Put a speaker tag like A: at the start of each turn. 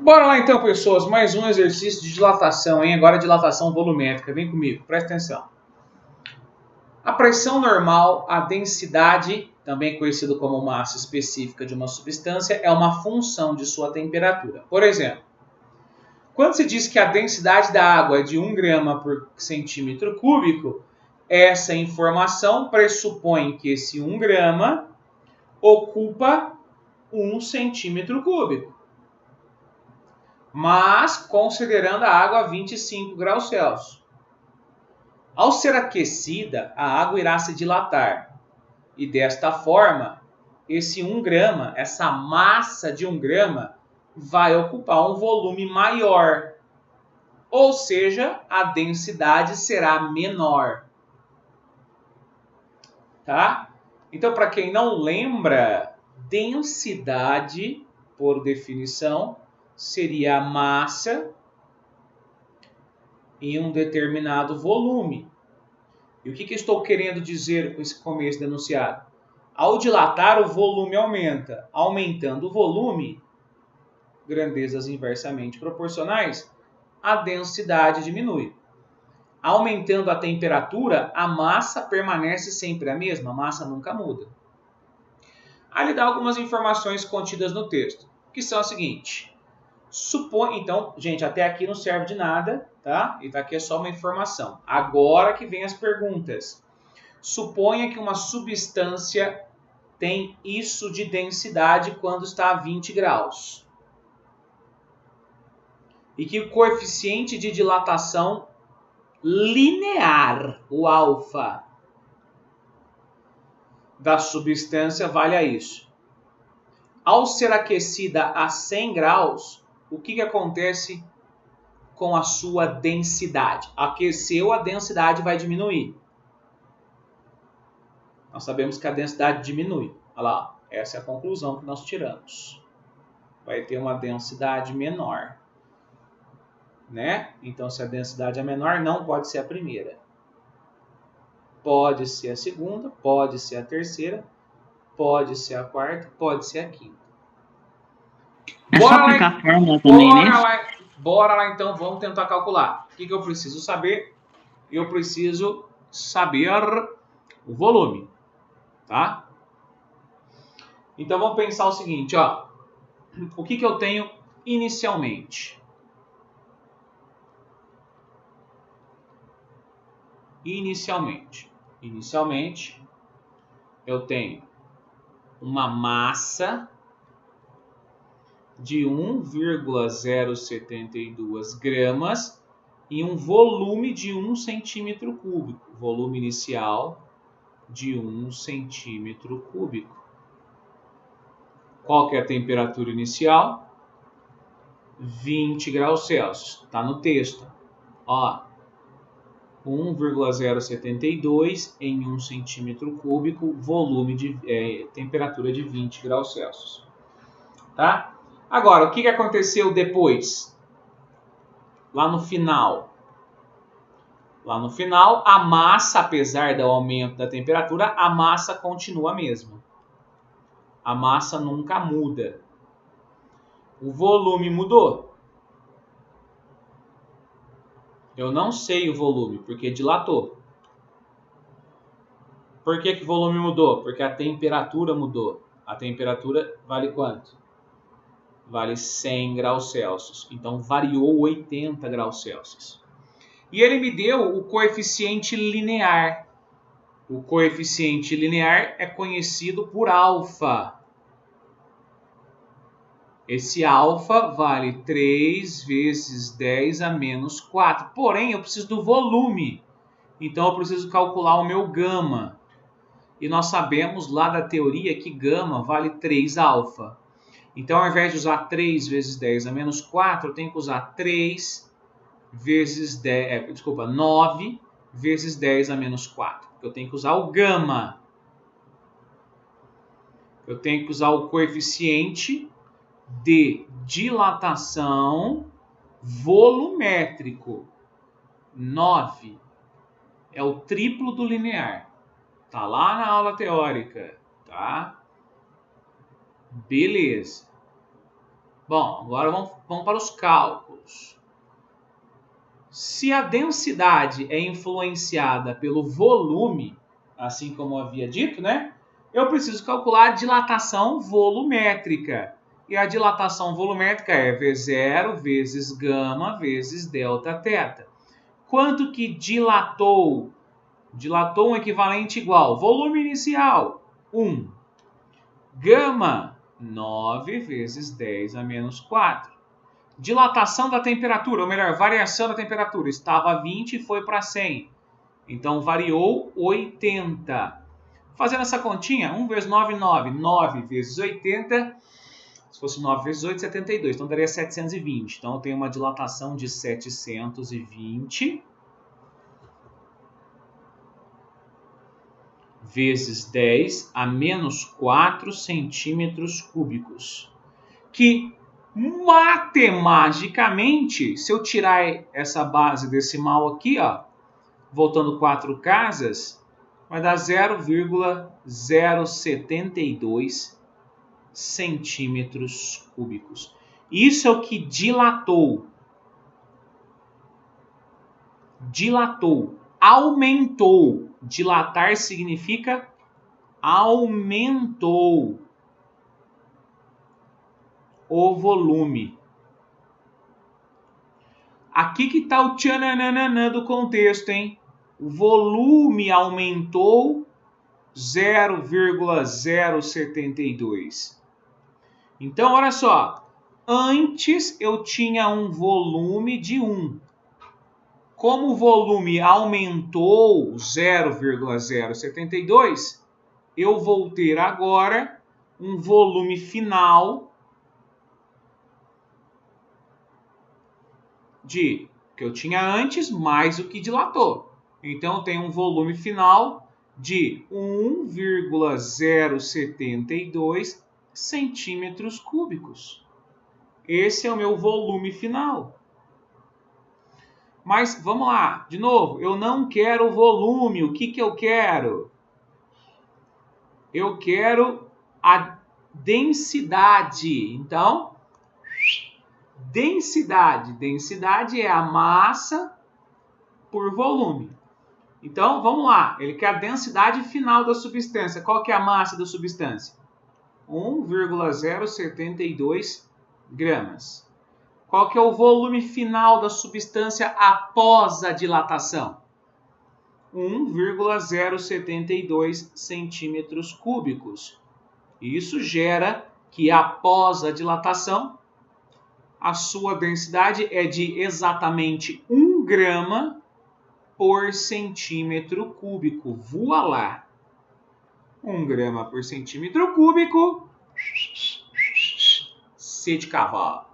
A: Bora lá então, pessoas, mais um exercício de dilatação, hein? Agora dilatação volumétrica, vem comigo, presta atenção. A pressão normal, a densidade, também conhecido como massa específica de uma substância, é uma função de sua temperatura. Por exemplo, quando se diz que a densidade da água é de 1 grama por centímetro cúbico, essa informação pressupõe que esse 1 grama ocupa 1 centímetro cúbico. Mas considerando a água a 25 graus Celsius. Ao ser aquecida, a água irá se dilatar. E desta forma, esse 1 grama, essa massa de 1 grama, vai ocupar um volume maior. Ou seja, a densidade será menor. Tá? Então, para quem não lembra, densidade, por definição, seria a massa em um determinado volume. E o que eu estou querendo dizer com esse começo do enunciado? Ao dilatar, o volume aumenta. Aumentando o volume, grandezas inversamente proporcionais, a densidade diminui. Aumentando a temperatura, a massa permanece sempre a mesma, a massa nunca muda. Aí ele dá algumas informações contidas no texto, que são as seguintes. Então, gente, até aqui não serve de nada, tá? E aqui é só uma informação. Agora que vem as perguntas. Suponha que uma substância tem isso de densidade quando está a 20 graus. E que o coeficiente de dilatação linear, o alfa, da substância vale a isso. Ao ser aquecida a 100 graus, o que acontece com a sua densidade? Aqueceu, a densidade vai diminuir. Nós sabemos que a densidade diminui. Olha lá, essa é a conclusão que nós tiramos. Vai ter uma densidade menor. Né? Então, se a densidade é menor, não pode ser a primeira. Pode ser a segunda, pode ser a terceira, pode ser a quarta, pode ser a quinta.
B: É só aplicar a fórmula também, né?
A: Bora lá então, vamos tentar calcular. O que eu preciso saber? Eu preciso saber o volume, tá? Então vamos pensar o seguinte, ó. O que eu tenho inicialmente? Inicialmente, eu tenho uma massa de 1,072 gramas e um volume de 1 centímetro cúbico. Volume inicial de 1 centímetro cúbico. Qual que é a temperatura inicial? 20 graus Celsius. Está no texto. Ó, 1,072 em 1 centímetro cúbico, volume de temperatura de 20 graus Celsius. Tá? Agora, o que aconteceu depois? Lá no final. Lá no final, a massa, apesar do aumento da temperatura, a massa continua a mesma. A massa nunca muda. O volume mudou. Eu não sei o volume, porque dilatou. Por que o volume mudou? Porque a temperatura mudou. A temperatura vale quanto? Vale 100 graus Celsius. Então, variou 80 graus Celsius. E ele me deu o coeficiente linear. O coeficiente linear é conhecido por alfa. Esse alfa vale 3 vezes 10 a menos 4. Porém, eu preciso do volume. Então, eu preciso calcular o meu gama. E nós sabemos lá da teoria que gama vale 3 alfa. Então, ao invés de usar 3 vezes 10 a menos 4, eu tenho que usar 9 vezes 10 a menos 4. Eu tenho que usar o gama. Eu tenho que usar o coeficiente de dilatação volumétrico. 9 é o triplo do linear. Tá lá na aula teórica, tá? Beleza. Bom, agora vamos para os cálculos. Se a densidade é influenciada pelo volume, assim como eu havia dito, né? Eu preciso calcular a dilatação volumétrica. E a dilatação volumétrica é V0 vezes gama vezes delta θ. Quanto que dilatou? Dilatou um equivalente igual. Volume inicial, 1. Gama, 9 vezes 10 a menos 4. Dilatação da temperatura, ou melhor, variação da temperatura. Estava 20 e foi para 100. Então, variou 80. Fazendo essa continha, 1 vezes 9, 9. 9 vezes 80, se fosse 9 vezes 8, 72. Então, daria 720. Então, eu tenho uma dilatação de 720 vezes 10 a menos 4 centímetros cúbicos. Que, matematicamente, se eu tirar essa base decimal aqui, ó, voltando 4 casas, vai dar 0,072 centímetros cúbicos. Isso é o que dilatou. Dilatou. Aumentou. Dilatar significa aumentou o volume. Aqui que está o tchananana do contexto, hein? O volume aumentou 0,072. Então, olha só. Antes eu tinha um volume de 1. Como o volume aumentou 0,072, eu vou ter agora um volume final que eu tinha antes mais o que dilatou. Então, eu tenho um volume final de 1,072 centímetros cúbicos. Esse é o meu volume final. Mas, vamos lá, de novo, eu não quero o volume. O que eu quero? Eu quero a densidade. Então, densidade. Densidade é a massa por volume. Então, vamos lá. Ele quer a densidade final da substância. Qual que é a massa da substância? 1,072 gramas. Qual que é o volume final da substância após a dilatação? 1,072 centímetros cúbicos. Isso gera que após a dilatação, a sua densidade é de exatamente 1 grama por centímetro cúbico. Voilá! 1 grama por centímetro cúbico, C de cavalo.